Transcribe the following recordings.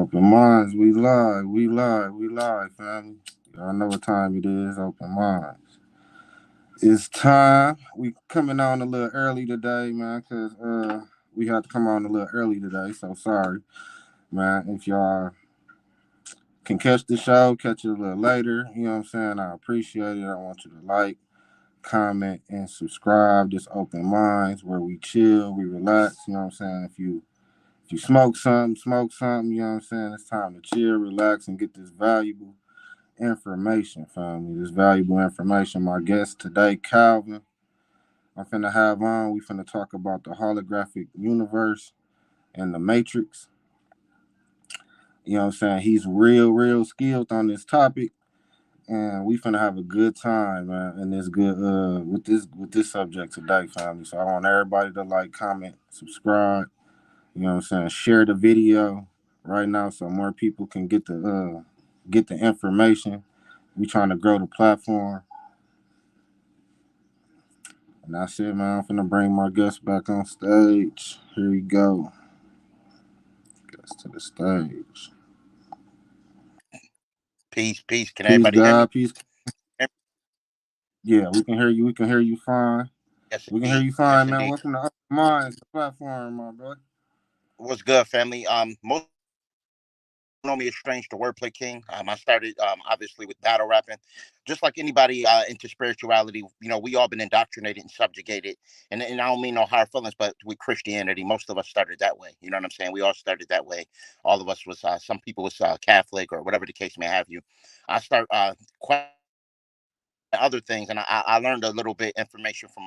Open minds, we live, family. Y'all know what time it is, open minds. It's time. We coming on a little early today, man, because we had to come on a little early today, so sorry, man. If y'all can catch the show, catch it a little later, you know what I'm saying? I appreciate it. I want you to like, comment, and subscribe. This open minds where we chill, we relax, you know what I'm saying? If you smoke something, you know what I'm saying? It's time to chill, relax, and get this valuable information, family. This valuable information. My guest today, Calvin, I'm finna have on. We finna talk about the holographic universe and the matrix. You know what I'm saying? He's real skilled on this topic. And we finna have a good time, man, and this good with this subject today, family. So I want everybody to like, comment, subscribe. You know what I'm saying? Share the video right now so more people can get the information. We trying to grow the platform. And that's it, man. I'm finna bring my guest back on stage. Here we go. Guest to the stage. Peace. Can Peace, everybody hear me? God. Peace. Yeah, we can hear you. We can hear you fine. Yes, We can hear indeed. you Yes, fine, man. indeed. Welcome to Upper Minds, the platform, my boy. What's good, family? Most know me as Strange the Wordplay King. I started obviously with battle rapping, just like anybody into spirituality. You know, we all been indoctrinated and subjugated, and I don't mean no hard feelings, but with Christianity, most of us started that way. You know what I'm saying? We all started that way. All of us was some people was Catholic or whatever the case may have you. I start other things, and I learned a little bit information from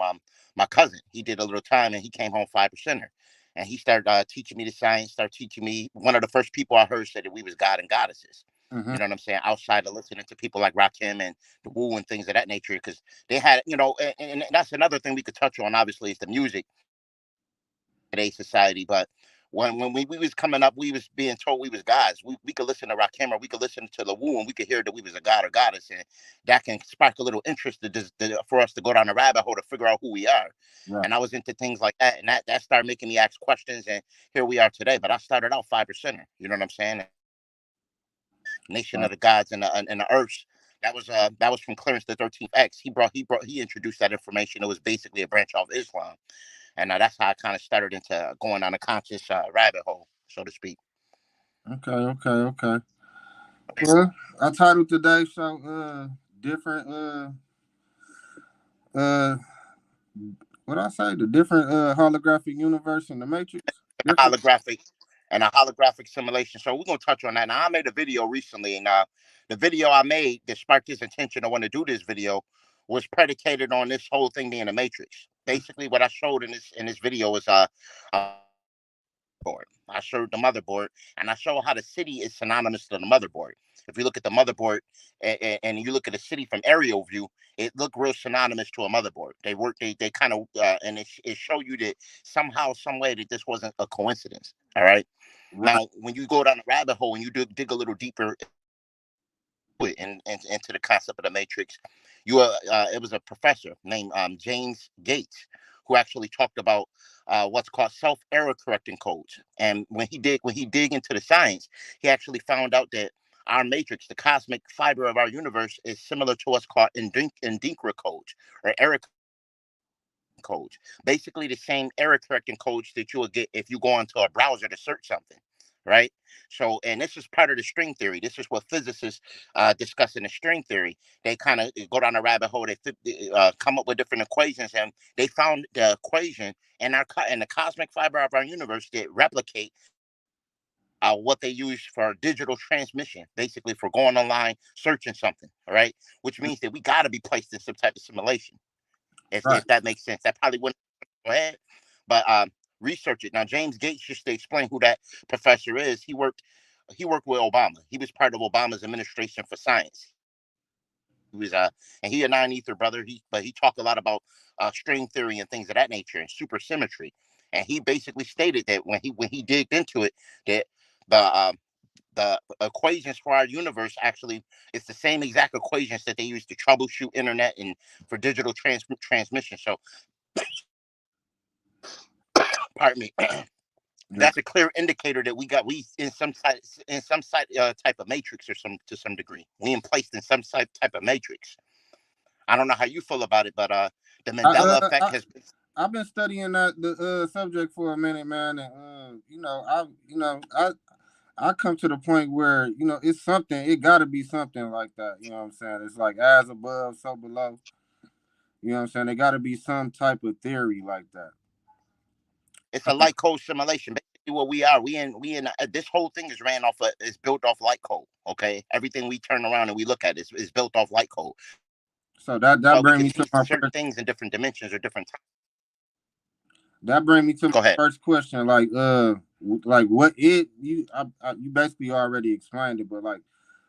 my cousin. He did a little time, and he came home 5%er, and he started teaching me the science. Started teaching me. One of the first people I heard said that we was God and goddesses. Mm-hmm. You know what I'm saying? Outside of listening to people like Rakim and the Wu and things of that nature, because they had, and that's another thing we could touch on. Obviously, is the music today's society. But when we was coming up, we was being told we was gods. We could listen to Rakim, or we could listen to the Wu, and we could hear that we was a god or goddess, and that can spark a little interest for us to go down the rabbit hole to figure out who we are. Right. And I was into things like that, and that started making me ask questions, and here we are today. But I started out 5%er. You know what I'm saying? Nation Right. of the Gods and the Earths. That was from Clarence the 13th X. He introduced that information. It was basically a branch off Islam, and that's how I kind of started into going on a conscious rabbit hole, so to speak. Okay. Well, I titled today's show different uh what I say, the different holographic universe in the matrix. A Different. holographic simulation. So we're gonna touch on that. Now I made a video recently, and the video I made that sparked his attention to want to do this video was predicated on this whole thing being a matrix. Basically, what I showed in this video is board. I showed the motherboard, and I show how the city is synonymous to the motherboard. If you look at the motherboard and you look at the city from aerial view, it look real synonymous to a motherboard. They kind of and it show you that somehow, some way that this wasn't a coincidence. All right. Right. Now, when you go down the rabbit hole and you dig a little deeper into the concept of the matrix, it was a professor named James Gates who actually talked about what's called self-error correcting codes. And when he dig into the science, he actually found out that our matrix, the cosmic fiber of our universe, is similar to what's called Indinkra codes or error codes. Basically, the same error correcting codes that you will get if you go onto a browser to search something, right? So, and this is part of the string theory. This is what physicists discuss in the string theory. They kind of go down a rabbit hole. They come up with different equations, and they found the equation in the cosmic fiber of our universe that replicate what they use for digital transmission, basically for going online, searching something, all right? Which means that we got to be placed in some type of simulation, Right. if that makes sense. That probably wouldn't go ahead, but research it. Now, James Gates, just to explain who that professor is, he worked with Obama. He was part of Obama's administration for science. He was and he a nine-ether brother. He talked a lot about string theory and things of that nature and supersymmetry. And he basically stated that when he digged into it, that the equations for our universe actually it's the same exact equations that they use to troubleshoot internet and for digital transmission. So, pardon me. Yeah. That's a clear indicator that we in some type of matrix or some degree. We in placed in some type of matrix. I don't know how you feel about it, but the I, Mandela effect has been. I've been studying the subject for a minute, man, and I come to the point where it's something. It got to be something like that. You know what I'm saying? It's like as above, so below. You know what I'm saying? There got to be some type of theory like that. It's a light code simulation. Basically, what we in this whole thing is ran off is built off light code. Okay, everything we turn around and we look at is built off light code. So that Well, we brings can me to see my certain first. things in different dimensions or different times. That brings me to my Go ahead. first question. Like what is you? You basically already explained it, but like,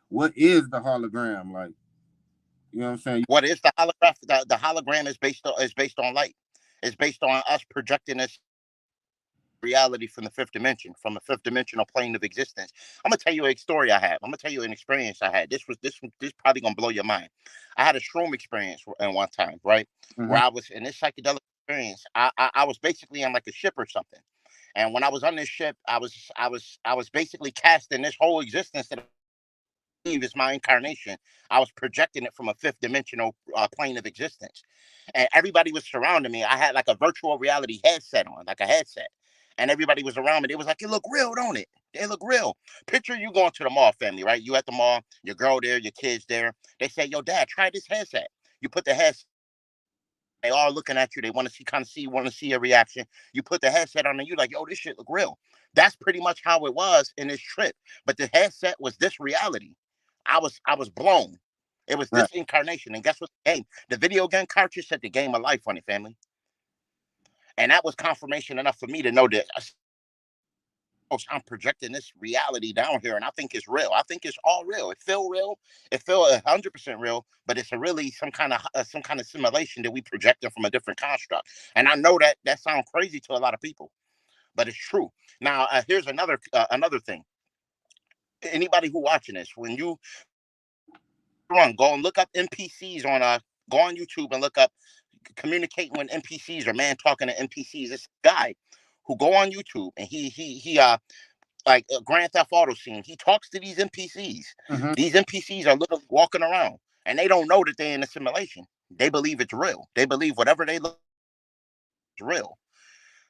what is the hologram? Like, you know what I'm saying? What is the holograph? The hologram is based on light. It's based on us projecting this reality from the fifth dimension, from a fifth dimensional plane of existence. I'm gonna tell you a story I have. I'm gonna tell you an experience I had. This probably gonna blow your mind. I had a shroom experience in one time, right? Mm-hmm. Where I was in this psychedelic experience. I was basically on like a ship or something. And when I was on this ship, I was basically cast in this whole existence that is my incarnation. I was projecting it from a fifth dimensional plane of existence, and everybody was surrounding me. I had like a virtual reality headset on, like a headset, and everybody was around me. They was like, "It look real, don't it? They look real." Picture you going to the mall, family, right? You at the mall, your girl there, your kids there. They say, "Yo, dad, try this headset." You put the headset. They all looking at you. They want to want to see a reaction. You put the headset on, and you like, "Yo, this shit look real." That's pretty much how it was in this trip. But the headset was this reality. I was blown. It was Right. this incarnation. And guess what? The video game cartridge set the game of life on it, family. And that was confirmation enough for me to know that I'm projecting this reality down here, and I think it's real. I think it's all real. It feel real. It feel 100% real, but it's a really some kind of simulation that we projecting from a different construct. And I know that sounds crazy to a lot of people, but it's true. Now, here's another thing. Anybody who watching this, when you go and look up NPCs go on YouTube and look up communicating with NPCs or man talking to NPCs. This guy who go on YouTube and he like a Grand Theft Auto scene. He talks to these NPCs. Mm-hmm. These NPCs are literally walking around and they don't know that they're in a simulation. They believe it's real. They believe whatever they look is real.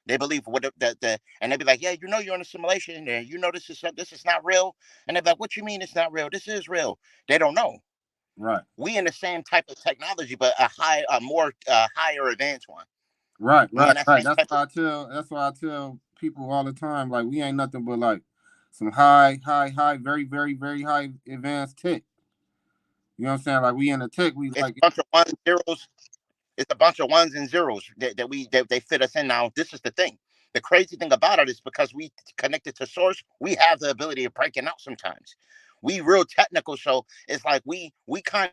They believe and they be like, yeah, you're in a simulation, and this is not real. And they be like, what you mean it's not real? This is real. They don't know. Right. We in the same type of technology, but a more higher advanced one. Right. We Right. in that Right. same type of. That's why I tell people all the time. Like we ain't nothing but like some high, very, very, very high advanced tech. You know what I'm saying? Like we in the tech, we It's like. a bunch of ones and zeros. It's a bunch of ones and zeros that they fit us in. Now, this is the thing. The crazy thing about it is because we connected to source, we have the ability of breaking out sometimes. We real technical, so it's like we can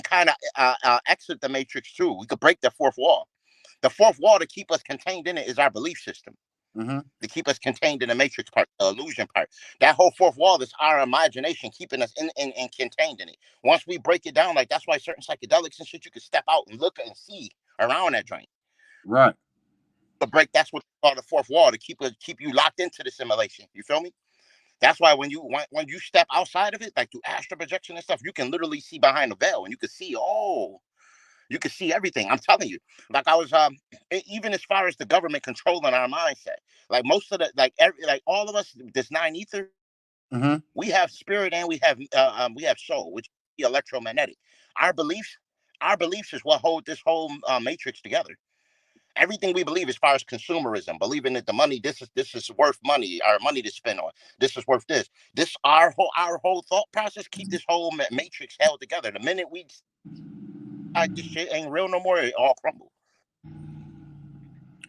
kind of exit the matrix too. We could break the fourth wall. The fourth wall to keep us contained in it is our belief system. Mm-hmm. To keep us contained in the matrix part, the illusion part. That whole fourth wall is our imagination keeping us in contained in it. Once we break it down, like that's why certain psychedelics and shit, you can step out and look and see around that joint. Right. But that's what they call the fourth wall to keep you locked into the simulation. You feel me? That's why when you step outside of it, like through astral projection and stuff, you can literally see behind the veil and you can see you can see everything. I'm telling you. Like I was even as far as the government controlling our mindset. Like most of the like all of us, this nine ether, Mm-hmm. we have spirit and we have soul, which is electromagnetic. Our beliefs, our beliefs is what hold this whole matrix together. Everything we believe as far as consumerism, believing that the money, this is worth money, our money to spend on, this is worth this. This our whole thought process keep this whole matrix held together. The minute we this shit ain't real no more, it all crumble.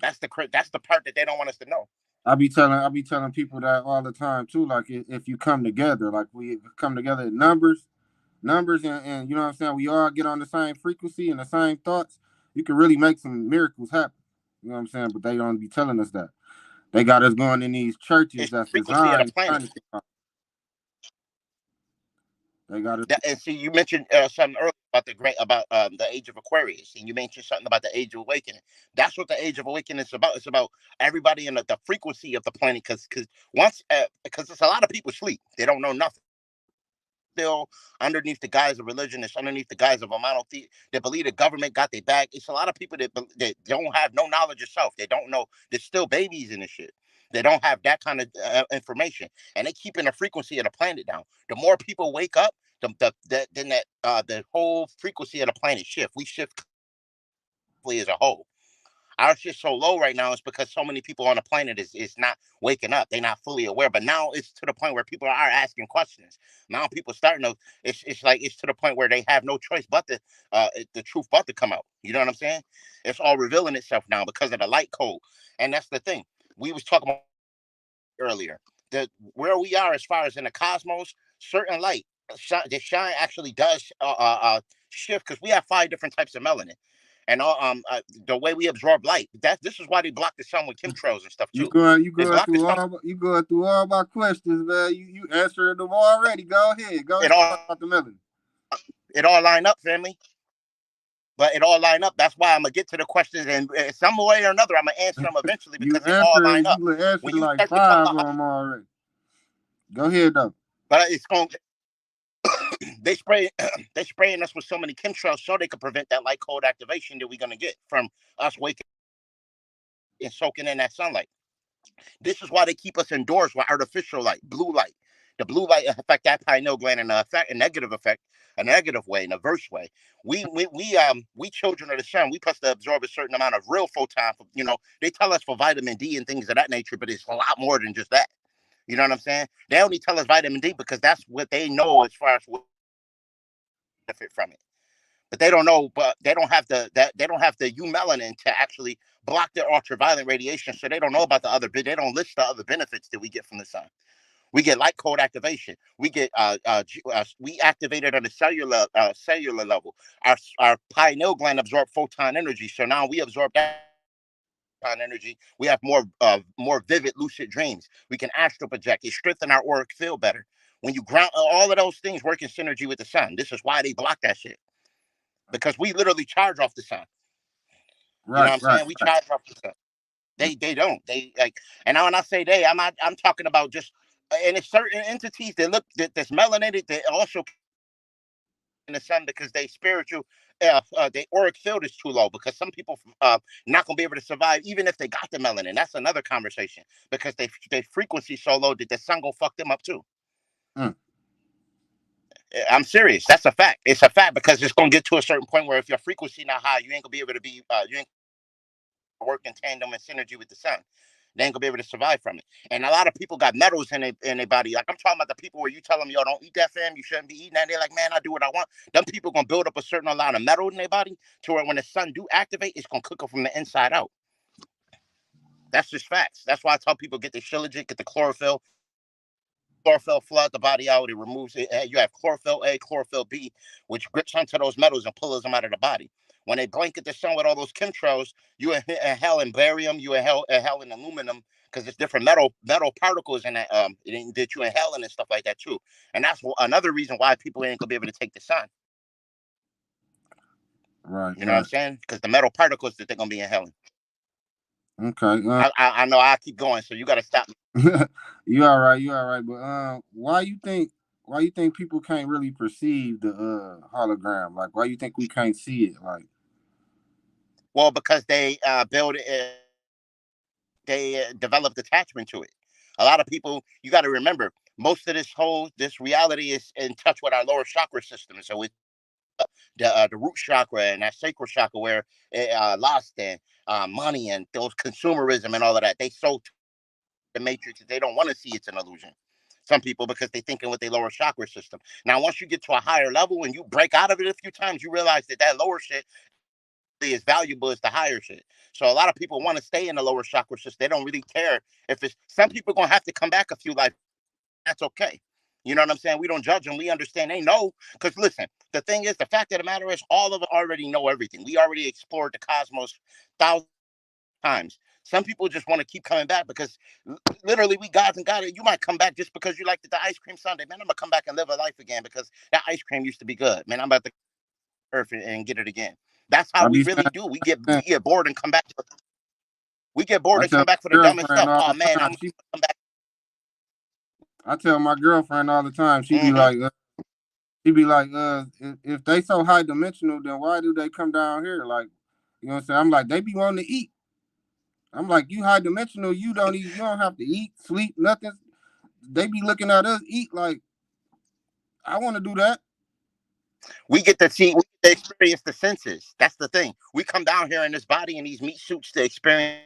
That's the part that they don't want us to know. I be telling people that all the time too. Like if you come together, like we come together in numbers, and you know what I'm saying. We all get on the same frequency and the same thoughts. You can really make some miracles happen. You know what I'm saying. But they don't be telling us that. They got us going in these churches It's that's the frequency of the designed. planet. They got it. And see, you mentioned something earlier about the age of Aquarius, and you mentioned something about the age of awakening. That's what the age of awakening is about. It's about everybody in the frequency of the planet, because once because it's a lot of people sleep, they don't know nothing. Still underneath the guise of religion, it's underneath the guise of a monotheist. They believe the government got their back. It's a lot of people that don't have no knowledge of self. They don't know. There's still babies in this shit. They don't have that kind of information, and they keeping the frequency of the planet down. The more people wake up, then the whole frequency of the planet shift. We shift as a whole. Our shit's so low right now is because so many people on the planet is not waking up. They're not fully aware. But now it's to the point where people are asking questions. Now people starting to it's like it's to the point where they have no choice but the truth but to come out. You know what I'm saying? It's all revealing itself now because of the light code. And that's the thing. We was talking about earlier. That where we are as far as in the cosmos, certain light, the shine actually does shift because we have 5 different types of melanin. And the way we absorb light, this is why they block the sun with chemtrails and stuff too. You They going block the through sun. you going through all my questions, man. You answered them already. Go ahead. Go It ahead all about the melanin. it all line up, family. But it all line up. That's why I'm gonna get to the questions, and some way or another, I'm gonna answer them eventually because it all line up. You answered When you like start to come 5 of about, them already. Go ahead though. but it's going. They spray they spraying us with so many chemtrails so they could prevent that light code activation that we're gonna get from us waking and soaking in that sunlight. This is why they keep us indoors with artificial light, blue light. The blue light affect that pineal gland in a negative effect, a negative way, in a verse way. We children of the sun, we supposed to absorb a certain amount of real photon. They tell us for vitamin D and things of that nature, but it's a lot more than just that. You know what I'm saying? They only tell us vitamin D because that's what they know as far as what benefit from it. But they don't know, but they don't have they don't have the U melanin to actually block their ultraviolet radiation, so they don't know about the other. They don't list the other benefits that we get from the sun. We get light code activation. We get we activate it on a cellular level. Our pineal gland absorb photon energy, so now we absorb that photon energy. We have more vivid, lucid dreams. We can astral project. It strengthens our auric field better. When you ground all of those things work in synergy with the sun. This is why they block that shit because we literally charge off the sun. You know Right, what I'm right, saying? We right. charge off the sun. They don't. They like, and now when I say they, I'm talking about just and it's certain entities that look that's melanated that also in the sun because they spiritual their auric field is too low because some people not gonna be able to survive even if they got the melanin. That's another conversation because they frequency so low that the sun go fuck them up too. Mm. I'm serious. That's a fact. It's a fact because it's gonna get to a certain point where if your frequency not high, you ain't gonna be able to be you ain't work in tandem and synergy with the sun. They ain't gonna be able to survive from it. And a lot of people got metals in their body. Like I'm talking about the people where you tell them, yo, don't eat that, fam. You shouldn't be eating that. They're like, man, I do what I want. Them people gonna build up a certain amount of metal in their body to where when the sun do activate, it's gonna cook them from the inside out. That's just facts. That's why I tell people get the shilajit, get the chlorophyll. Chlorophyll flood the body out. It removes it. You have chlorophyll A, chlorophyll B, which grips onto those metals and pulls them out of the body. When they blanket the sun with all those chemtrails, you inhale in barium, you inhale in aluminum because there's different metal particles in that that you inhale and stuff like that too. And that's another reason why people ain't gonna be able to take the sun. Right, You know what I'm right. saying? Because the metal particles that they're gonna be inhaling. Okay. I know I keep going, so you got to stop me. You all right, you all right. But why you think people can't really perceive the hologram? Like why you think we can't see it? Like Well, because they build it. They developed attachment to it. A lot of people, you got to remember, most of this reality is in touch with our lower chakra system. So it's the root chakra and that sacral chakra where lost and money and those consumerism and all of that. They so the matrix that they don't want to see it's an illusion. Some people because they thinking with their lower chakra system. Now, once you get to a higher level and you break out of it a few times, you realize that lower shit as valuable as the higher shit. So a lot of people want to stay in the lower chakra system. They don't really care if it's some people gonna have to come back a few life. That's okay. You know what I'm saying? We don't judge them. We understand they know. Because listen, the thing is, the fact of the matter is, all of us already know everything. We already explored the cosmos thousands of times. Some people just want to keep coming back because literally we gods and God. You might come back just because you liked the ice cream sundae. Man, I'm gonna come back and live a life again because that ice cream used to be good. Man, I'm about to earth and get it again. That's how I we be really saying, do. We get bored and come back. We get bored I and tell come back for my the dumbest girlfriend stuff. all Oh the man, time. I'm come back. I tell my girlfriend all the time. Mm-hmm. She be like, if they so high dimensional, then why do they come down here? Like, you know what I'm saying? I'm like, they be wanting to eat. I'm like, you high dimensional, you don't eat, you don't have to eat, sleep, nothing. They be looking at us eat like, I want to do that. We get to see, we get to experience the senses. That's the thing. We come down here in this body in these meat suits to experience.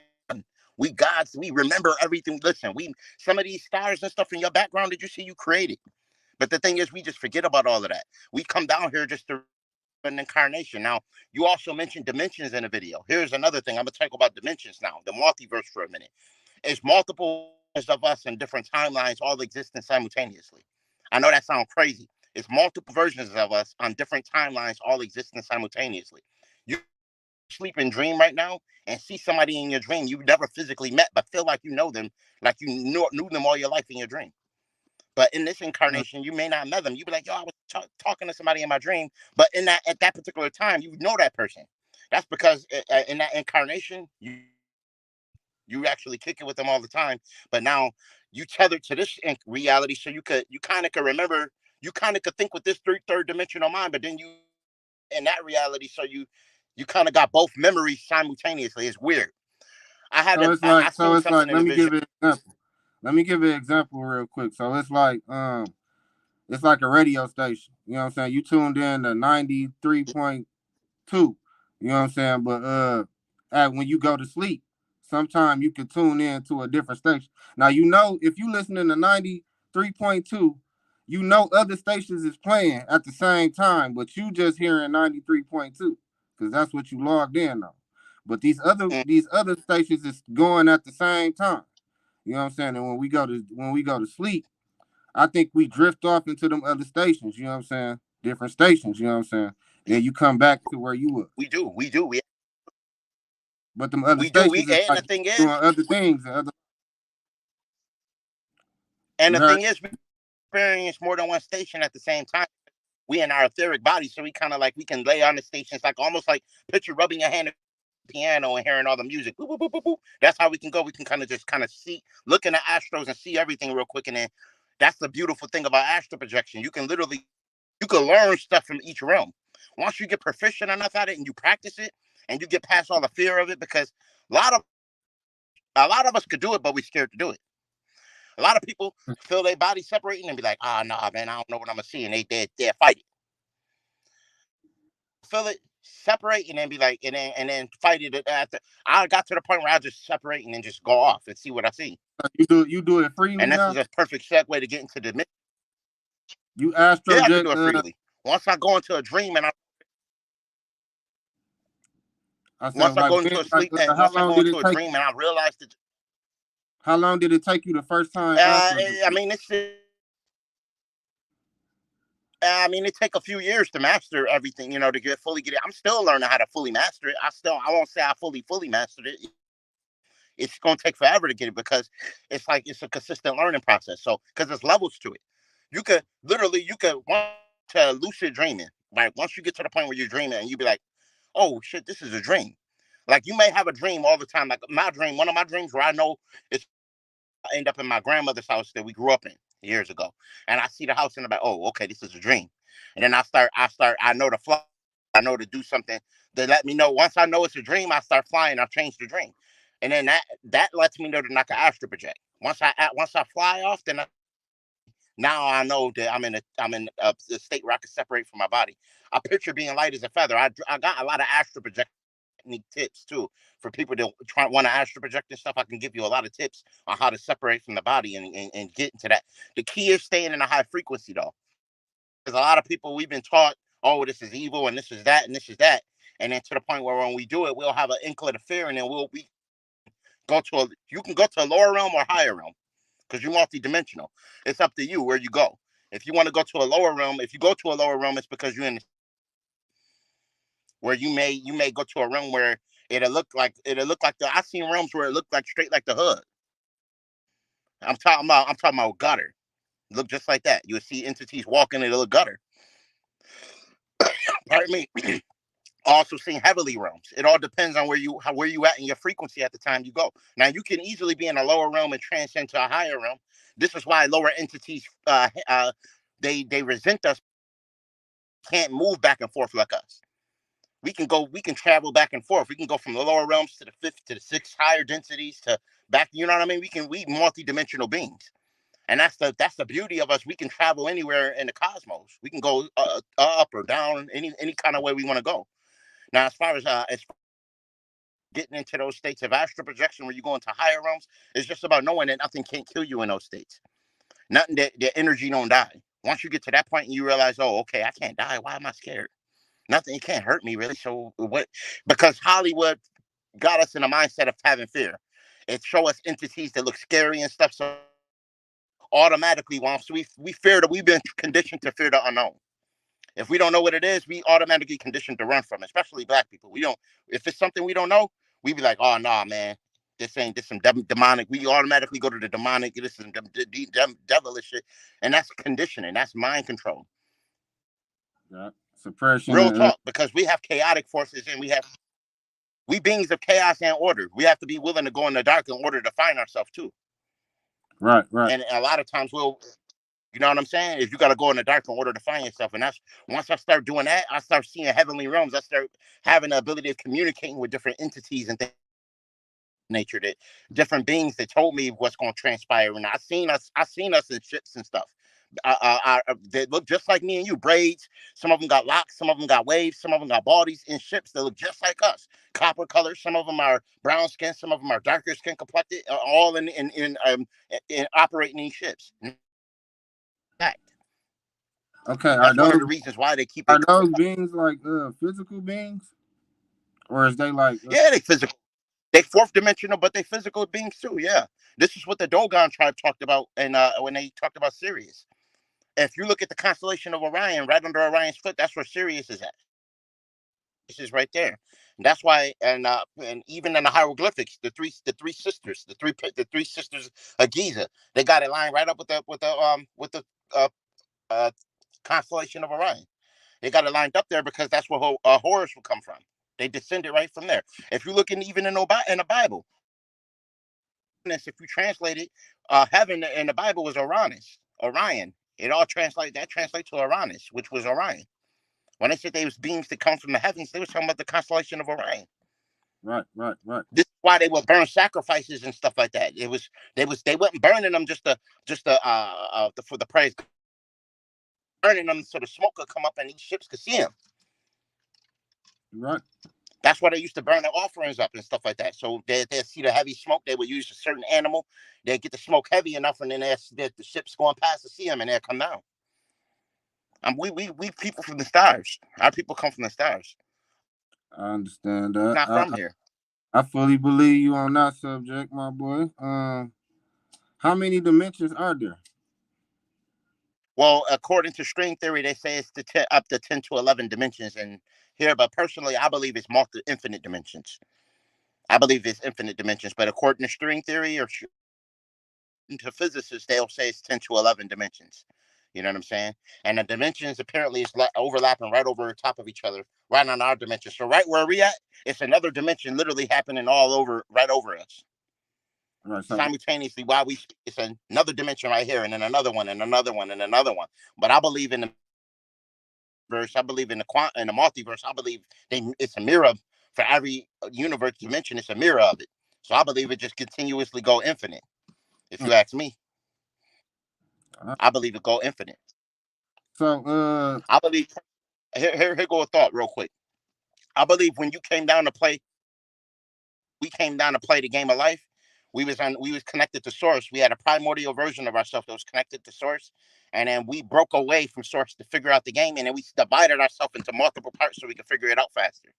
We gods, we remember everything. Listen, we some of these stars and stuff in your background that you see, you created. But the thing is, we just forget about all of that. We come down here just to an incarnation. Now, you also mentioned dimensions in the video. Here's another thing. I'm gonna talk about dimensions now, the multiverse for a minute. It's multiple of us in different timelines all existing simultaneously. I know that sounds crazy. It's multiple versions of us on different timelines all existing simultaneously. You sleep and dream right now and see somebody in your dream you've never physically met, but feel like you know them, like you knew them all your life in your dream. But in this incarnation, you may not know them. You be like, yo, I was talking to somebody in my dream, but in that at that particular time, you know that person. That's because in that incarnation, you actually kick it with them all the time. But now you tethered to this reality, so you kind of could remember, you kind of could think with this third dimensional mind, but then you in that reality, so you kind of got both memories simultaneously. It's weird. I So seen it's like, something in the vision. let me give you an example real quick. So it's like a radio station. You know what I'm saying? You tuned in to 93.2. You know what I'm saying? But when you go to sleep, sometimes you can tune in to a different station. Now you know if you listening to 93.2, you know other stations is playing at the same time, but you just hearing 93.2 because that's what you logged in on. But Mm, these other stations is going at the same time. You know what I'm saying? And when we go to sleep, I think we drift off into them other stations, you know what I'm saying? Different stations, you know what I'm saying? Then you come back to where you were. we do, But them other we do. stations We is and like the thing doing is, other things. And other, and you the heard? thing is, we experience more than one station at the same time. We in our etheric body, so we kind of like we can lay on the stations, like almost like picture rubbing your hand on the piano and hearing all the music. Boop, boop, boop, boop, boop. That's how we can go. We can kind of see, look in the astros and see everything real quick, and then that's the beautiful thing about astral projection. You can learn stuff from each realm. Once you get proficient enough at it and you practice it, and you get past all the fear of it, because a lot of a lot of us could do it, but we're scared to do it. A lot of people feel their body separating and be like, "Ah, oh, no, nah, man, I don't know what I'm gonna see," and they're fighting. Feel it separate and then be like and then fight it after. I got to the point where I just separate and then just go off and see what I see. You do it freely And this is now? a perfect segue to get into the You yeah, I can do astroject it freely. Once I go into a dream and I said once I like go when into a like sleep and how once I long go did into it a take dream and I realize that how long did it take you the first time astroject? I mean it's I mean, it take a few years to master everything, to get it. I'm still learning how to fully master it. I won't say I fully mastered it. It's going to take forever to get it because it's a consistent learning process. So, because there's levels to it, you could want to lucid dreaming. Like once you get to the point where you're dreaming and you be like, oh shit, this is a dream. Like you may have a dream all the time. Like my dream, one of my dreams where I know it's I end up in my grandmother's house that we grew up in years ago, and I see the house and I'm like, oh, okay, this is a dream. And then I know to fly, I know to do something. They let me know once I know it's a dream, I start flying. I change the dream, and then that lets me know that I can astral project. Once I fly off, now I know that I'm in a state where I can separate from my body. I picture being light as a feather. I got a lot of astral project technique tips too for people that want to astral project and stuff. I can give you a lot of tips on how to separate from the body and get into that. The key is staying in a high frequency though, because a lot of people we've been taught, oh, this is evil and this is that and this is that, and then to the point where when we do it, we'll have an inkling of fear, and then we you can go to a lower realm or higher realm because you're multidimensional. It's up to you where you go. If you want to go to a lower realm, if you go to a lower realm, it's because you're in where you may go to a realm where It'll look like the I seen realms where it looked like straight like the hood. I'm talking about gutter. Look just like that. You'll see entities walking in the gutter. Pardon me. Also seeing heavenly realms. It all depends on where you at in your frequency at the time you go. Now you can easily be in a lower realm and transcend to a higher realm. This is why lower entities they resent us, can't move back and forth like us. We can travel back and forth. We can go from the lower realms to the fifth to the sixth higher densities to back, you know what I mean? We multi-dimensional beings. And that's the beauty of us. We can travel anywhere in the cosmos. We can go up or down any kind of way we want to go. Now, as getting into those states of astral projection where you go into higher realms, it's just about knowing that nothing can't kill you in those states. Nothing that the energy don't die. Once you get to that point and you realize, oh, okay, I can't die. Why am I scared? Nothing, it can't hurt me really. So what? Because Hollywood got us in a mindset of having fear. It show us entities that look scary and stuff. So automatically, once we fear that we've been conditioned to fear the unknown. If we don't know what it is, we automatically conditioned to run from it, especially black people. We don't, if it's something we don't know, we be like, oh, nah, man, this some demonic. We automatically go to the demonic, this is some devilish shit. And that's conditioning, that's mind control. Yeah. Suppression. Real talk, because we have chaotic forces and we beings of chaos and order. We have to be willing to go in the dark in order to find ourselves too. Right, right. And a lot of times you know what I'm saying? Is you got to go in the dark in order to find yourself. And that's once I start doing that, I start seeing heavenly realms. I start having the ability of communicating with different entities and things of nature, that different beings that told me what's going to transpire. And I seen us in ships and stuff. They look just like me and you, braids. Some of them got locks, some of them got waves, some of them got bodies in ships that look just like us. Copper color. Some of them are brown skin, some of them are darker skin complected. All in operating these ships. Fact. Okay, That's one of the reasons why they keep are it. those beings like physical beings, or is they like Yeah, they physical. They fourth dimensional, but they physical beings too. Yeah, this is what the Dogon tribe talked about, and when they talked about Sirius. If you look at the constellation of Orion, right under Orion's foot, that's where Sirius is at. This is right there. And that's why, and even in the hieroglyphics, the three sisters of Giza, they got it lined right up with the uh, uh, constellation of Orion. They got it lined up there because that's where Horus would come from. They descended right from there. If you look even in the Bible, if you translate it, heaven in the Bible was Uranus, Orion. It all translates to Uranus, which was Orion. When they said they was beings that come from the heavens, they was talking about the constellation of Orion. right, right, right, This is why they would burn sacrifices and stuff like that. They wasn't burning them for the praise, burning them so the smoke could come up and these ships could see them. right? That's why they used to burn their offerings up and stuff like that. So they'd see the heavy smoke. They would use a certain animal. They'd get the smoke heavy enough, and then the ships going past to see them, and they'd come down. We people from the stars. Our people come from the stars. I understand that. Not from here. I fully believe you on that subject, my boy. How many dimensions are there? Well, according to string theory, they say it's up to 10 to 11 dimensions in here. But personally, I believe it's infinite dimensions. I believe it's infinite dimensions. But according to string theory or to physicists, they'll say it's 10 to 11 dimensions. You know what I'm saying? And the dimensions apparently is overlapping right over the top of each other, right on our dimension. So right where we at, it's another dimension literally happening all over, right over us. Right. So, Simultaneously, while we speak, it's another dimension right here, and then another one, and another one, and another one. But I believe in the verse. I believe in the multiverse. I believe it's a mirror for every universe dimension. It's a mirror of it. So I believe it just continuously go infinite. If you ask me, uh, I believe it go infinite. so, I believe here go a thought real quick. I believe when you came down to play, we came down to play the game of life. We was connected to source. We had a primordial version of ourselves that was connected to source, and then we broke away from source to figure out the game, and then we divided ourselves into multiple parts so we could figure it out faster.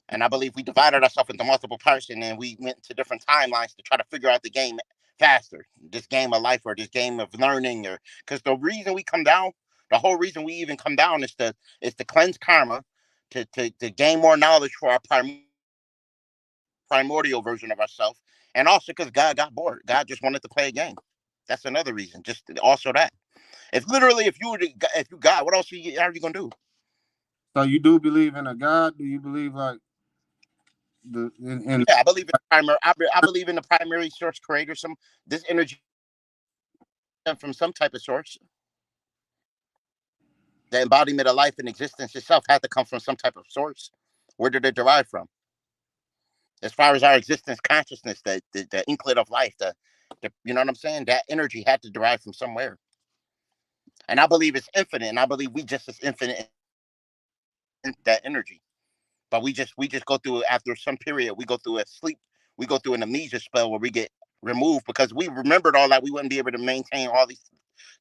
And I believe we divided ourselves into multiple parts, and then we went to different timelines to try to figure out the game faster. This game of life, or this game of learning, or because the reason we come down, the whole reason we even come down is to cleanse karma, to gain more knowledge for our primordial version of ourselves, and also because God got bored. God just wanted to play a game. That's another reason. Just also that. If literally, if you God, what else are you gonna do? So you do believe in a God? Do you believe like in Yeah, I believe in the primary. I believe in the primary source creator. This energy from some type of source. The embodiment of life and existence itself had to come from some type of source. Where did it derive from? As far as our existence, consciousness, the inklet of life, the you know what I'm saying? That energy had to derive from somewhere. And I believe it's infinite, and I believe we just as infinite in that energy. But we just go through after some period. We go through a sleep. We go through an amnesia spell where we get removed because we remembered all that. We wouldn't be able to maintain all these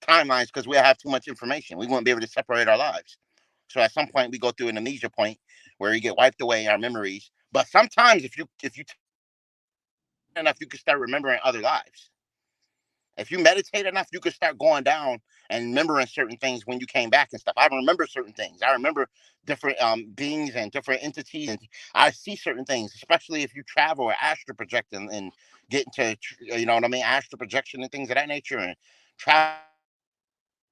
timelines because we have too much information. We wouldn't be able to separate our lives. So at some point we go through an amnesia point where we get wiped away our memories. But sometimes if you enough, you can start remembering other lives. If you meditate enough, you could start going down and remembering certain things when you came back and stuff. I remember certain things. I remember different beings and different entities, and I see certain things, especially if you travel or astral project and get into, you know what I mean, astral projection and things of that nature, and travel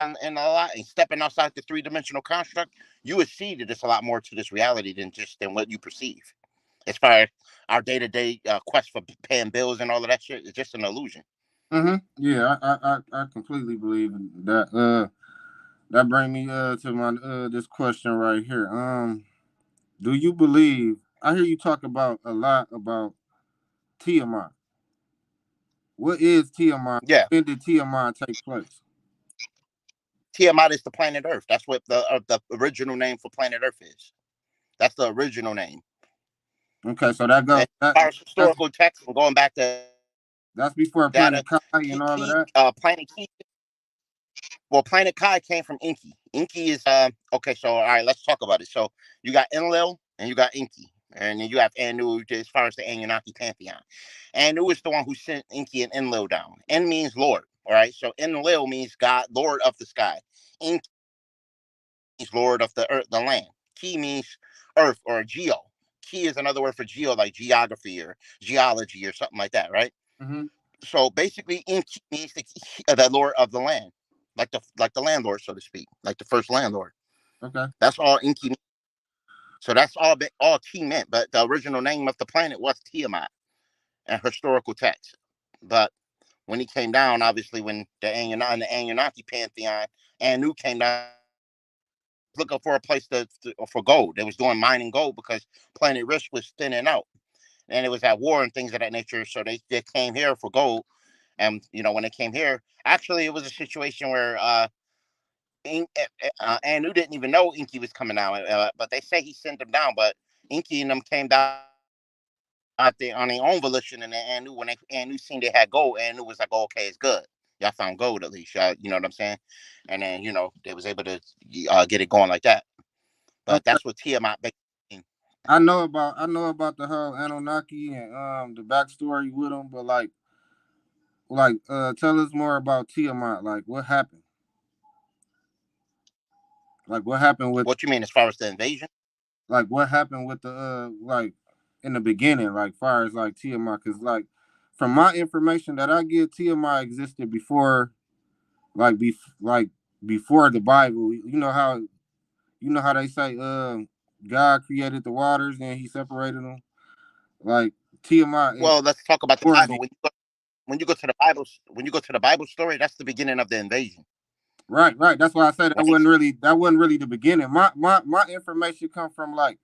and a lot and stepping outside the three-dimensional construct. You would see that there's a lot more to this reality than what you perceive. As far as our day-to-day quest for paying bills and all of that shit, it's just an illusion. Yeah, I completely believe in that. That bring me to my this question right here. Do you believe? I hear you talk about a lot about Tiamat. What is Tiamat? Yeah. When did Tiamat take place? Tiamat is the planet Earth. That's what the original name for planet Earth is. That's the original name. Okay, so that And goes as far as historical text, and going back to that's before data, Planet Kai and all of that. Planet Key. Well, Planet Kai came from Inky. Inky is okay. So all right, let's talk about it. So you got Enlil and you got Inky, and then you have Anu as far as the Anunnaki pantheon. Anu is the one who sent Inky and Enlil down. En means Lord. All right, so Enlil means God, Lord of the sky. Inky means Lord of the earth, the land. Ki means earth or geo. Ki is another word for geo, like geography or geology or something like that, right? Mm-hmm. So basically, Inki means the Lord of the land, like the landlord, so to speak, like the first landlord. Okay. That's all Inki. So that's all Ki meant. But the original name of the planet was Tiamat in historical text. But when he came down, obviously, when the Anunnaki pantheon, Anu came down looking for a place for gold. They was doing mining gold because Planet Risk was thinning out, and it was at war and things of that nature. So they came here for gold, and when they came here, actually it was a situation where Anu didn't even know Inky was coming out, but they say he sent them down. But Inky and them came down out there on their own volition, and then Anu seen they had gold, Anu was like, oh, okay, it's good. Y'all found gold at least, y'all, you know what I'm saying? And then they was able to get it going like that. But Okay. that's what Tiamat basically. I know about the whole Anunnaki and the backstory with them, but tell us more about Tiamat. Like what happened? Like what happened with What you mean as far as the invasion? what happened with the in the beginning, like far as like Tiamat, because like from my information that I get, Tiamat existed before like before the Bible. You know how they say God created the waters and he separated them. Like Tiamat is Well, let's talk about the before Bible. When you go to the Bible story, that's the beginning of the invasion. right. That's why I said When they, that wasn't really the beginning. My information come from like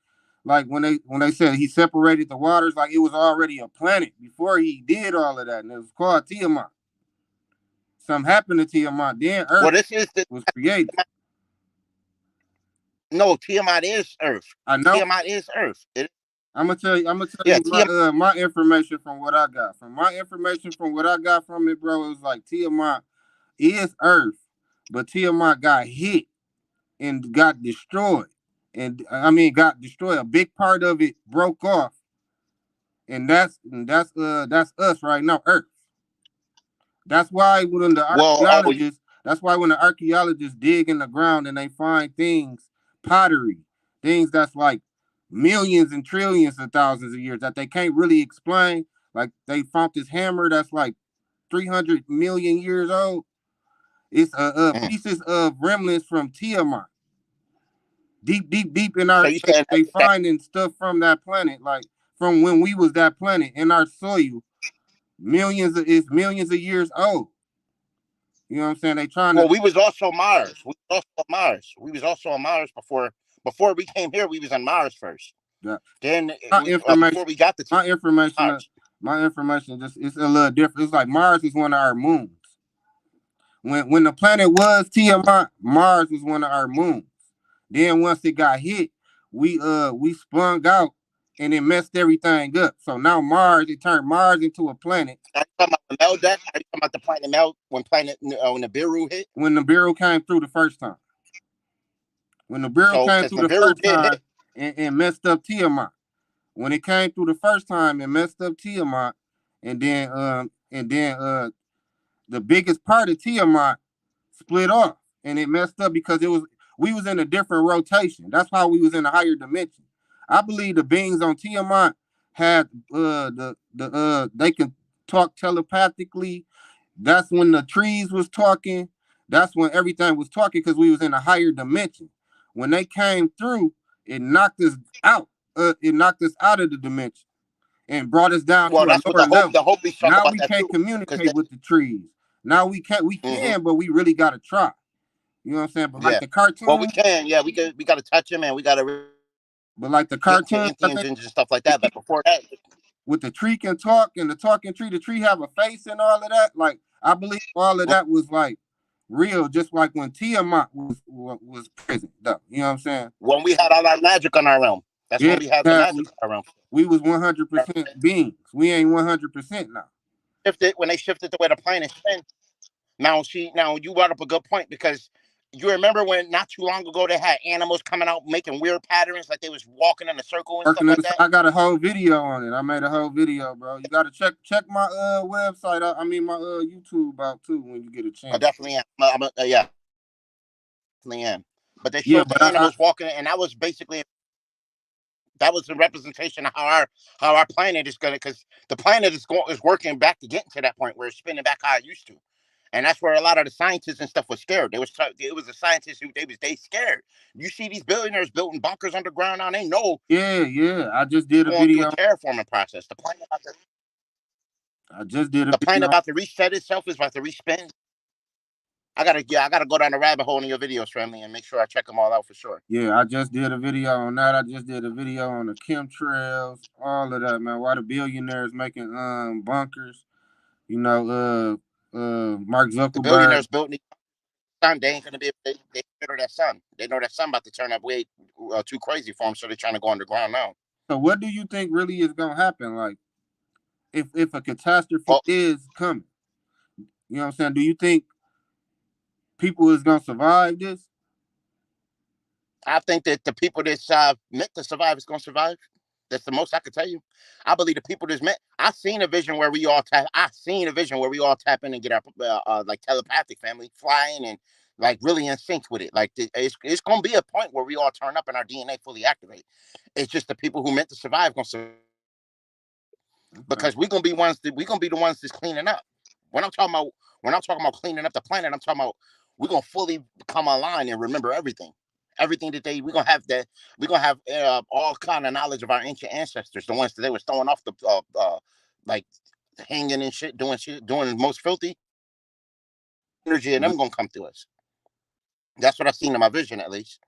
when they said he separated the waters, like it was already a planet before he did all of that, and it was called Tiamat. Something happened to Tiamat, then well, Earth this is the was created. no Tiamat is Earth. I know. Tiamat is Earth. I'm gonna tell Yeah, you my information from what I got. From my information from what I got from it, bro, it was like Tiamat is Earth, but Tiamat got hit and got destroyed. And I mean got destroyed. A big part of it broke off. And that's us right now, Earth. That's why when the well, archaeologists that's why when the archaeologists dig in the ground and they find things, pottery, things that's like millions and trillions of thousands of years that they can't really explain. Like they found this hammer that's like 300 million years old. It's pieces of remnants from Tiamat. Deep, deep, deep in So our you saying they that finding stuff from that planet, like from when we was that planet in our soil. Millions of years old. You know what I'm saying? They trying to well, we was also Mars. We was also on Mars. We was also on Mars before we came here. We was on Mars first. yeah. Then My before information, we got to my information, Mars. my information just it's a little different. It's like Mars is one of our moons. When the planet was Tiamat, Mars was one of our moons. Then once it got hit, we sprung out and it messed everything up. So now Mars, it turned Mars into a planet. Are you talking about the Mel deck? Are you talking about the planet Mel when the Biru hit? When the Bureau came through the first time. When the Bureau So came because through the the Biru first did time hit. and messed up Tiamat. When it came through the first time and messed up Tiamat, and then the biggest part of Tiamat split off and it messed up because we was in a different rotation. That's how we was in a higher dimension. I believe the beings on Tiamat had they can talk telepathically. That's when the trees was talking. That's when everything was talking because we was in a higher dimension. When they came through, it knocked us out. It knocked us out of the dimension and brought us down Well, to a that's what lower level. the Hopies talk Now about we that can't too. Because communicate with the trees. Now we can, but we really gotta try. You know what I'm saying? But like yeah, the well, we cartoons, can. Yeah, we got to touch him and we got to but like the get into cartoons that Indians and stuff like that. But before that, with the tree can talk and the talking tree, the tree have a face and all of that. Like I believe all of that was like real, just like when Tiamat was present, though. You know what I'm saying? when we had all our magic on our realm, that's Yeah, when we had the magic on our realm. we was 100% beings. We ain't 100% now. Shifted when they shifted the way the planet spin. Now you brought up a good point because you remember when not too long ago they had animals coming out making weird patterns like they was walking in a circle and stuff Working in like the, that. I got a whole video on it. I made a whole video, bro. You gotta check my website out. I mean my YouTube out too when you get a I chance. definitely am. Yeah, definitely am. But they Yeah, showed but the animals walking, and that was basically that was a representation of how our planet is gonna because the planet is working back to getting to that point where it's spinning back how it used to. And that's where a lot of the scientists and stuff was scared. It was the scientists who they scared. You see these billionaires building bunkers underground now. They know yeah. I just did a going through a video. terraforming process. I just did a The planet video. about to reset itself is about to respin. I gotta go down the rabbit hole in your videos, family, and make sure I check them all out for sure. Yeah, I just did a video on that. I just did a video on the chemtrails, all of that, man. Why the billionaires making bunkers? You know, Mark The Zuckerberg. billionaires building the sun. They ain't gonna be able they consider that sun. They know that sun about to turn up way too crazy for them, so they're trying to go underground now. So what do you think really is gonna happen? Like if a catastrophe Well, is coming, you know what I'm saying? Do you think people is gonna survive this? I think that the people that's meant to survive is gonna survive. That's the most I could tell you. I believe the people that's meant. I seen a vision where we all tap. I seen a vision where we all tap in and get our like telepathic family flying and like really in sync with it. Like it's gonna be a point where we all turn up and our DNA fully activate. It's just the people who meant to survive gonna survive Okay. because we gonna be the ones that's cleaning up. When I'm talking about cleaning up the planet, I'm talking about we're gonna fully come online and remember everything that we're gonna have all kind of knowledge of our ancient ancestors, the ones that they were throwing off the like hanging and shit, doing the most filthy energy, and Mm-hmm. them gonna come through us. That's what I seen in my vision, at least.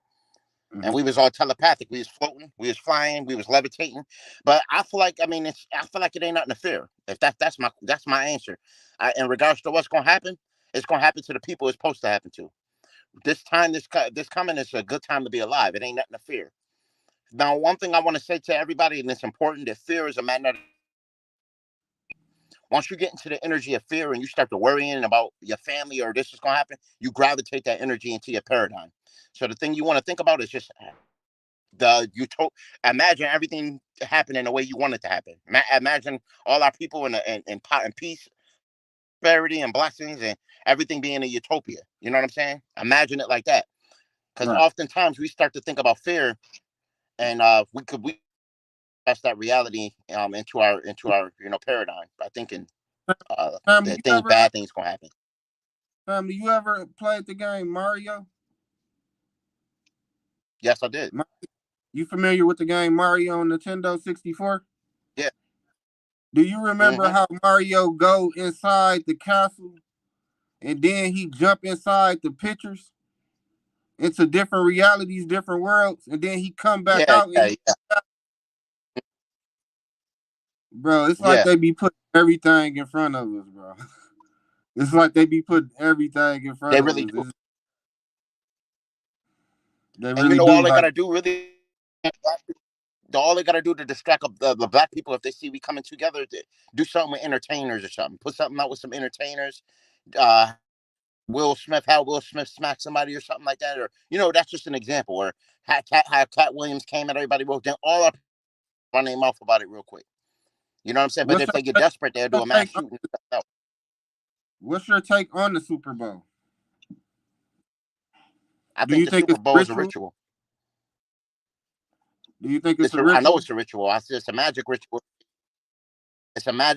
Mm-hmm. And we was all telepathic. We was floating, we was flying, we was levitating. But I feel like, I feel like it ain't nothing to fear. If that's my answer. In regards to what's gonna happen, it's gonna happen to the people it's supposed to happen to. This time, this coming is a good time to be alive. It ain't nothing to fear. Now, one thing I want to say to everybody, and it's important, that fear is a magnetic. Once you get into the energy of fear and you start to worrying about your family or this is going to happen, you gravitate that energy into your paradigm. So the thing you want to think about is just imagine everything happening the way you want it to happen. Imagine all our people in peace, prosperity, and blessings, and everything being a utopia. You know what I'm saying? Imagine it like that. Because Right. oftentimes we start to think about fear and we pass that reality into our paradigm by thinking Family, that things bad things gonna happen. you ever played the game Mario? Yes, I did. You familiar with the game Mario on Nintendo 64? Yeah. Do you remember Hmm. how Mario go inside the castle and then he jump inside the pictures into different realities, different worlds, and then he come back Yeah, out and yeah, he, yeah, bro, it's like yeah. they be putting everything in front of us, bro. It's like they be putting everything in front They of really us. do. They And you really know, do. all they Like, gotta do really, all they gotta do to distract the black people if they see we coming together, to do something with entertainers or something. Put something out with some entertainers. Uh, how Will Smith smacked somebody or something like that, or that's just an example. Or how Cat Williams came at everybody, wrote down all our run their mouth about it real quick. You know what I'm saying? But what's if your they get take, desperate, they'll do a mass take on, shooting. No. what's your take on the Super Bowl? I Do think you the think Super it's Bowl is a ritual? ritual. Do you think it's a I know ritual? it's a ritual. I see it's a magic ritual.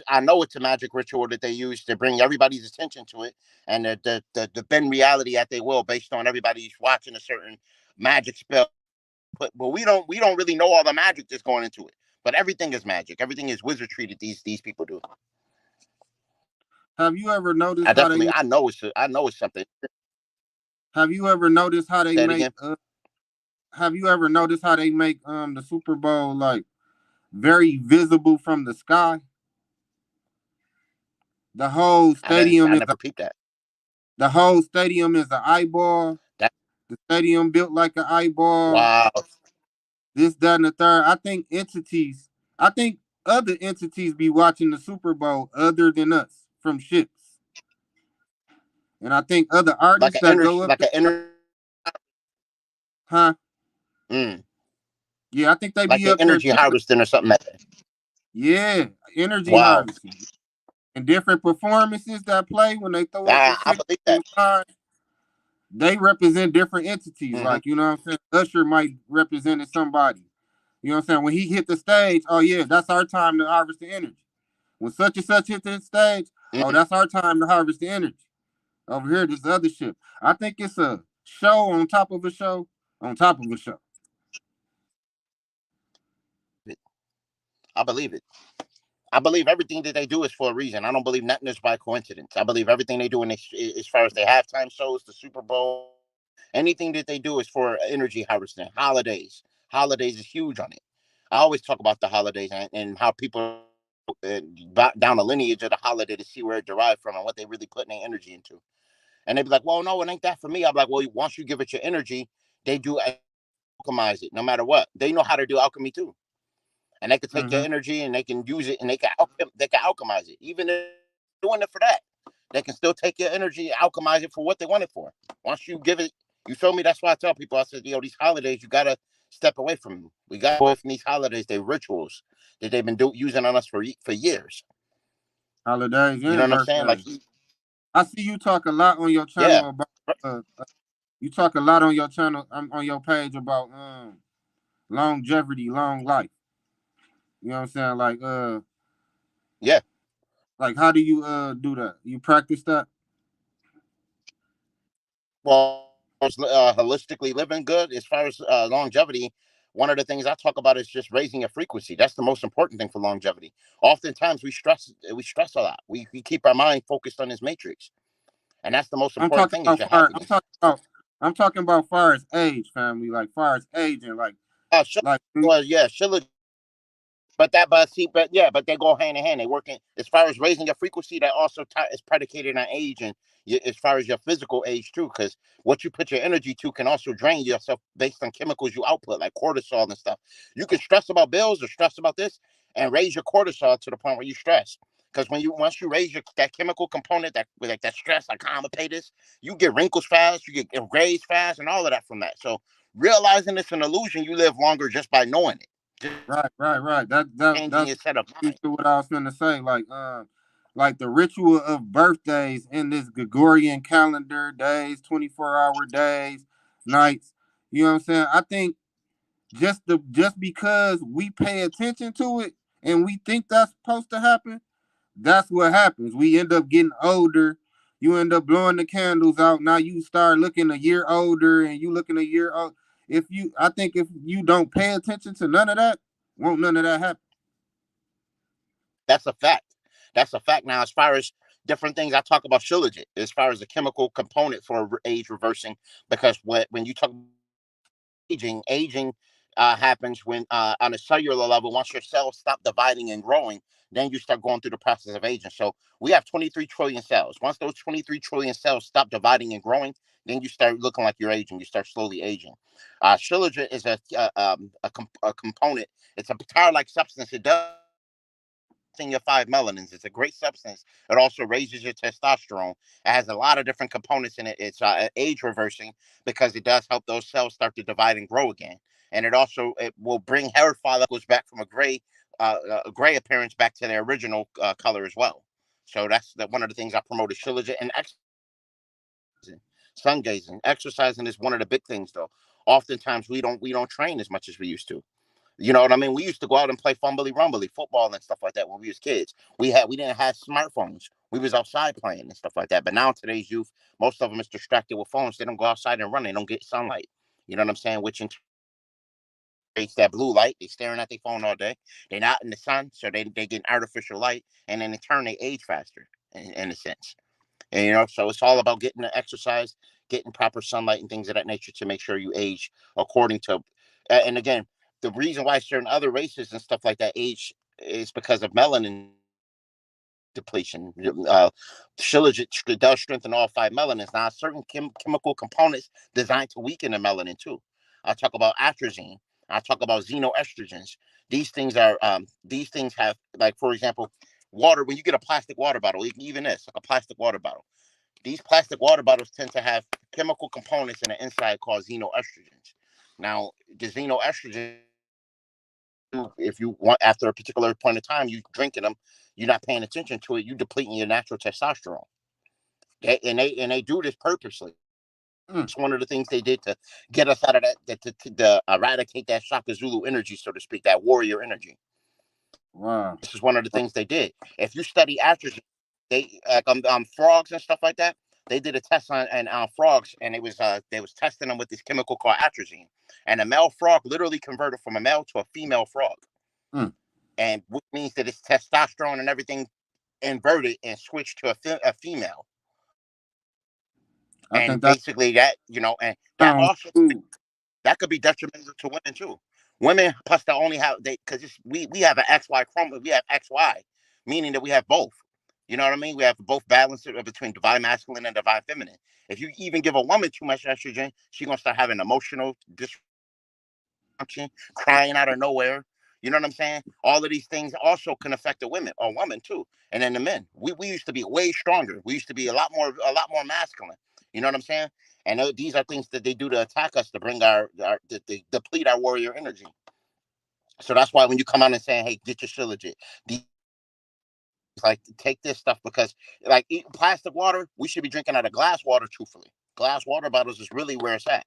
I know it's a magic ritual that they use to bring everybody's attention to it, and the bend reality at they will based on everybody's watching a certain magic spell. But we don't really know all the magic that's going into it. But everything is magic. Everything is wizardry that these people do. Have you ever noticed I how they definitely make? I know it's something. Have you ever noticed how they Say it make? again. Have you ever noticed how they make the Super Bowl like very visible from the sky? The whole stadium I is never peeped that. the whole stadium is an eyeball. That The stadium built like an eyeball. wow. This, that, and the third. I think other entities be watching the Super Bowl other than us from ships. And I think other artists that go up Like there, an energy. huh? Mm, Yeah, I think they like be they up there energy chilling. harvesting or something like that. Yeah, energy Wow. harvesting. And different performances that play when they throw up the I six believe that. and five, they represent different entities. Hmm. Like, you know what I'm saying? Usher might represent somebody. You know what I'm saying? When he hit the stage, oh yeah, that's our time to harvest the energy. When such and such hit the stage, oh, Hmm. that's our time to harvest the energy. Over here, this other shit. I think it's a show on top of a show on top of a show. I believe it. I believe everything that they do is for a reason. I don't believe nothing is by coincidence. I believe everything they do as far as their halftime shows, the Super Bowl, anything that they do is for energy harvesting. Holidays is huge on it. I always talk about the holidays and how people down the lineage of the holiday to see where it derived from and what they really putting their energy into. And they'd be like, "Well, no, it ain't that for me." I'm like, "Well, once you give it your energy, they do alchemize it, no matter what. They know how to do alchemy too." And they can take your Mm-hmm. energy and they can use it and they can alchemize it. Even if they're doing it for that, they can still take your energy and alchemize it for what they want it for. Once you give it, you feel me? That's why I tell people, I said, these holidays, you gotta step away from them. We got away from these holidays. They're rituals that they've been using on us for years. Holidays You know and what I'm saying? Like, birthdays. I see you talk a lot on your yeah, channel about. You talk a lot on your channel on your page about longevity, long life. You know what I'm saying? yeah. Like how do you do that? You practice that? Well, holistically living good as far as longevity. One of the things I talk about is just raising a frequency. That's the most important thing for longevity. Oftentimes we stress a lot. We keep our mind focused on this matrix, and that's the most I'm important talking thing is about your far. I'm happiness. talking about. I'm talking about far as age, family. Like far as aging, Sure. like Well, yeah, sure. But they go hand in hand. They work in as far as raising your frequency. That also is predicated on age and as far as your physical age too. Because what you put your energy to can also drain yourself based on chemicals you output, like cortisol and stuff. You can stress about bills or stress about this, and raise your cortisol to the point where you stress. Because once you raise that chemical component, that stress, like complicated, you get wrinkles fast, you get grays fast, and all of that from that. So realizing it's an illusion, you live longer just by knowing it. Just right. changing That's your set of mind. what I was gonna say. Like the ritual of birthdays in this Gregorian calendar, days, 24-hour days, nights. You know what I'm saying? just because we pay attention to it and we think that's supposed to happen, that's what happens. We end up getting older. You end up blowing the candles out. Now you start looking a year older, and you looking a year old. I think if you don't pay attention to none of that, won't none of that happen. That's a fact. That's a fact. Now, as far as different things, I talk about shilajit as far as the chemical component for age reversing, because when you talk aging happens when on a cellular level, once your cells stop dividing and growing, then you start going through the process of aging. So we have 23 trillion cells. Once those 23 trillion cells stop dividing and growing, then you start looking like you're aging. You start slowly aging. Shilajit is a component. It's a tar-like substance. It does in your five melanins. It's a great substance. It also raises your testosterone. It has a lot of different components in it. It's age reversing because it does help those cells start to divide and grow again. And it will bring hair follicles back from a gray appearance back to their original color as well. So that's one of the things I promote is shilajit and sun gazing. Exercising is one of the big things though. Oftentimes we don't train as much as we used to. You know what I mean? We used to go out and play fumbly rumbly football and stuff like that when we was kids. We didn't have smartphones. We was outside playing and stuff like that. But now today's youth, most of them is distracted with phones. They don't go outside and run. They don't get sunlight. You know what I'm saying? Which creates that blue light. They staring at their phone all day. They're not in the sun, so they get artificial light, and then in turn they age faster in a sense. And so it's all about getting the exercise, getting proper sunlight and things of that nature to make sure you age according to. And again, the reason why certain other races and stuff like that age is because of melanin depletion. Shilajit does strengthen all five melanins. Now, certain chemical components designed to weaken the melanin too. I talk about atrazine. I talk about xenoestrogens. These things have, like, for example, water. When you get a plastic water bottle, even this, like a plastic water bottle, these plastic water bottles tend to have chemical components in the inside called xenoestrogens. Now, the xenoestrogen, if you want, after a particular point of time, you drinking them, you're not paying attention to it, you depleting your natural testosterone. And they do this purposely. Mm, It's one of the things they did to get us out of to eradicate that Shaka Zulu energy, so to speak, that warrior energy. wow. This is one of the things they did. If you study atrazine, they frogs and stuff like that. They did a test on frogs, and they was testing them with this chemical called atrazine, and a male frog literally converted from a male to a female frog, Mm, and which means that its testosterone and everything inverted and switched to a female, I and think that basically and that sounds also cool. that could be detrimental to women too. Women plus to only have they because we have an XY chromosome, we have XY, meaning that we have both. You know what I mean? We have both balance between divine masculine and divine feminine. If you even give a woman too much estrogen, she's gonna start having emotional dysfunction, crying out of nowhere. You know what I'm saying? All of these things also can affect the women or women too. And then the men. We used to be way stronger. We used to be a lot more masculine. You know what I'm saying? And these are things that they do to attack us to bring to deplete our warrior energy. So that's why when you come out and saying, "Hey, get your shit legit," these like take this stuff because like eating plastic water, we should be drinking out of glass water. Truthfully, glass water bottles is really where it's at,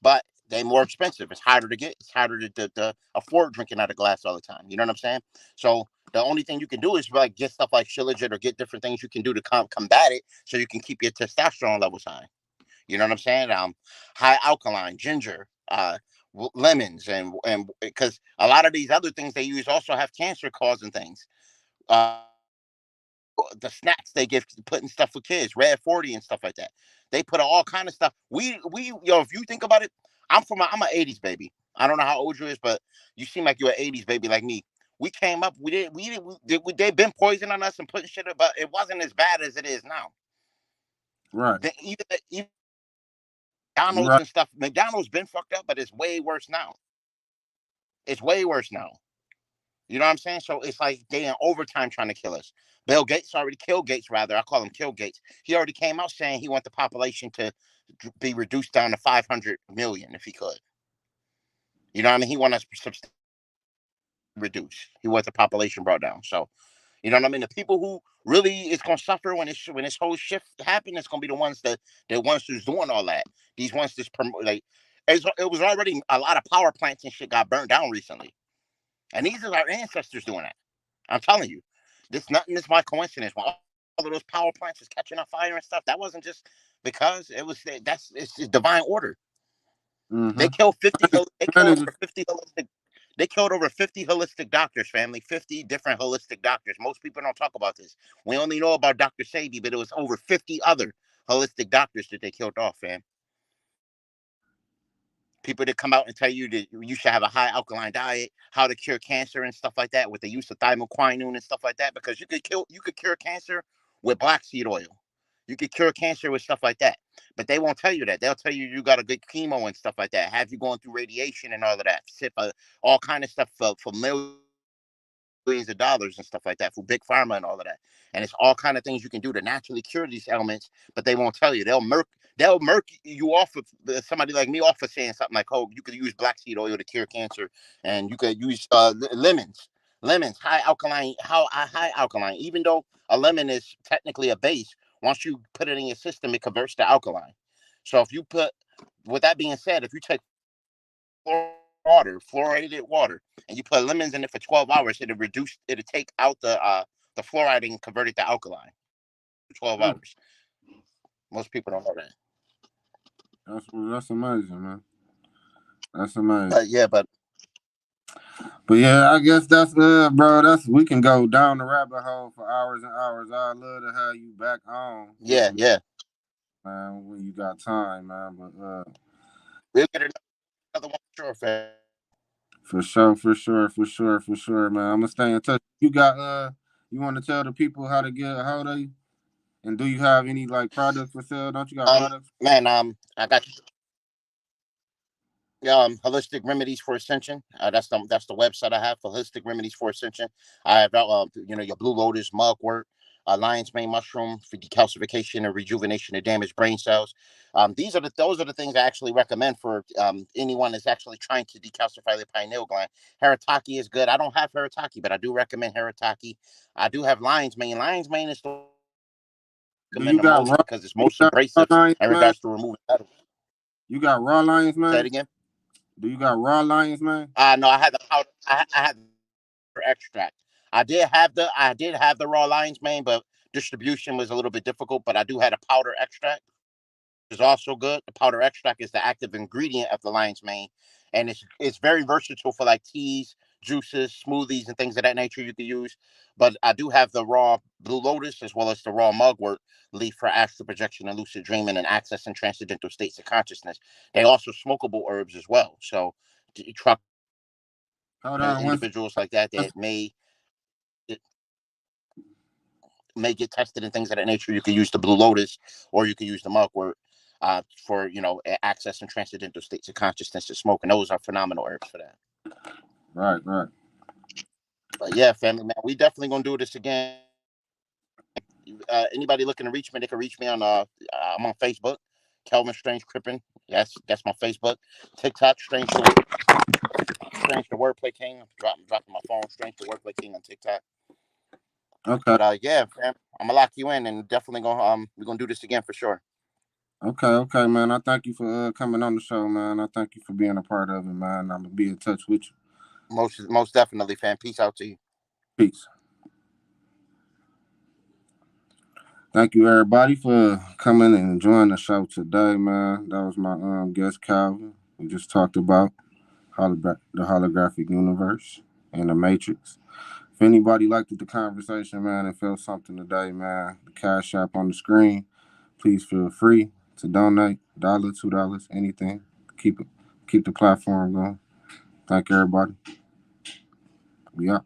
but they're more expensive. It's harder to get. It's harder to afford drinking out of glass all the time. You know what I'm saying? So the only thing you can do is like get stuff like Shilajit or get different things you can do to combat it, so you can keep your testosterone levels high. You know what I'm saying? High alkaline, ginger, lemons, and because a lot of these other things they use also have cancer causing things. Uh, the snacks they give putting stuff for kids, Red 40 and stuff like that. They put all kind of stuff. If you think about it, I'm an 80s baby. I don't know how old you is, but you seem like you're an 80s baby like me. We came up, they've been poisoning us and putting shit, but it wasn't as bad as it is now. Right. Even You're McDonald's right. and stuff, McDonald's been fucked up, but it's way worse now. It's way worse now. You know what I'm saying? So it's like they in overtime trying to kill us. Bill Gates already killed Gates, rather. I call him Kill Gates. He already came out saying he wants the population to be reduced down to 500 million if he could. You know what I mean? He wants us to reduce. He wants the population brought down. So, you know what I mean? The people who really is going to suffer when this whole shift happens, it's going to be the ones who's doing all that. These ones that's like it was already a lot of power plants and shit got burned down recently, and these are our ancestors doing that. I'm telling you, this nothing is by coincidence. When all of those power plants is catching on fire and stuff, that wasn't just because it was it's just divine order. They Mm-hmm. killed 50. They killed Managers. over 50 holistic. They killed over 50 holistic doctors, family. 50 different holistic doctors. Most people don't talk about this. We only know about Dr. Sabi, but it was over 50 other holistic doctors that they killed off, fam. People that come out and tell you that you should have a high alkaline diet, how to cure cancer and stuff like that with the use of thymoquinone and stuff like that, because you could cure cancer with black seed oil. You could cure cancer with stuff like that. But they won't tell you that. They'll tell you you got a good chemo and stuff like that. Have you going through radiation and all of that. Sip all kind of stuff for millions of dollars and stuff like that for big pharma and all of that. And it's all kind of things you can do to naturally cure these ailments, but they won't tell you. They'll murk you off of somebody like me off of saying something like, "Oh, you could use black seed oil to cure cancer, and you could use lemons, high alkaline. Even though a lemon is technically a base, once you put it in your system, it converts to alkaline. So if you put, with that being said, if you take fluoridated water, and you put lemons in it for 12 hours, it'll take out the fluoride and convert it to alkaline for 12 Mm. hours. Most people don't know that. That's amazing, man. That's amazing. But yeah, But yeah, I guess that's bro. We can go down the rabbit hole for hours and hours. I'd love to have you back on with yeah, me, yeah. man, when you got time, man. But We'll get another one for sure, fam. for sure, for sure, for sure, for sure, man. I'm gonna stay in touch. You want to tell the people how to get a hold of you, and do you have any like products for sale? Don't you got products? Man, I got holistic remedies for ascension. That's the website I have for holistic remedies for ascension. I have your blue lotus mugwort, lion's mane mushroom for decalcification and rejuvenation of damaged brain cells. Those are the things I actually recommend for anyone that's actually trying to decalcify the pineal gland. Harataki is good. I don't have harataki, but I do recommend harataki. I do have lion's mane. Lion's mane is the one I Do recommend you the got most raw? because it's Do you most got raw abrasive lions, in man? regards to removing metals. You got raw lions, Say it man? again. Do you got raw lions, man? No, I had the powder. I had the powder extract. I did have the raw lion's mane, but distribution was a little bit difficult. But I do have a powder extract, which is also good. The powder extract is the active ingredient of the lion's mane, and it's very versatile for like teas, juices, smoothies, and things of that nature you can use. But I do have the raw blue lotus as well as the raw mugwort leaf for astral projection and lucid dreaming and accessing transcendental states of consciousness. They also smokable herbs as well. So truck Hold on one second. individuals like that it may get tested and things of that nature. You can use the blue lotus or you can use the mugwort for access and transcendental states of consciousness to smoke, and those are phenomenal herbs for that. Right, right. But yeah, family man, we definitely gonna do this again. Anybody looking to reach me, they can reach me on I'm on Facebook, Calvin Strange Crippen. That's my Facebook. TikTok, Strange the Wordplay King. I'm dropping my phone. Strange the Wordplay King on TikTok. Okay. But yeah, fam, I'm gonna lock you in and definitely gonna we're gonna do this again for sure. Okay, okay, man. I thank you for coming on the show, man. I thank you for being a part of it, man. I'm gonna be in touch with you. Most definitely, fam. Peace out to you. Peace. Thank you, everybody, for coming and enjoying the show today, man. That was my guest, Calvin. We just talked about the holographic universe and the Matrix. If anybody liked the conversation, man, and felt something today, man, the cash app on the screen, please feel free to donate $1, $2, anything. Keep it, keep the platform going. Thank everybody. We out.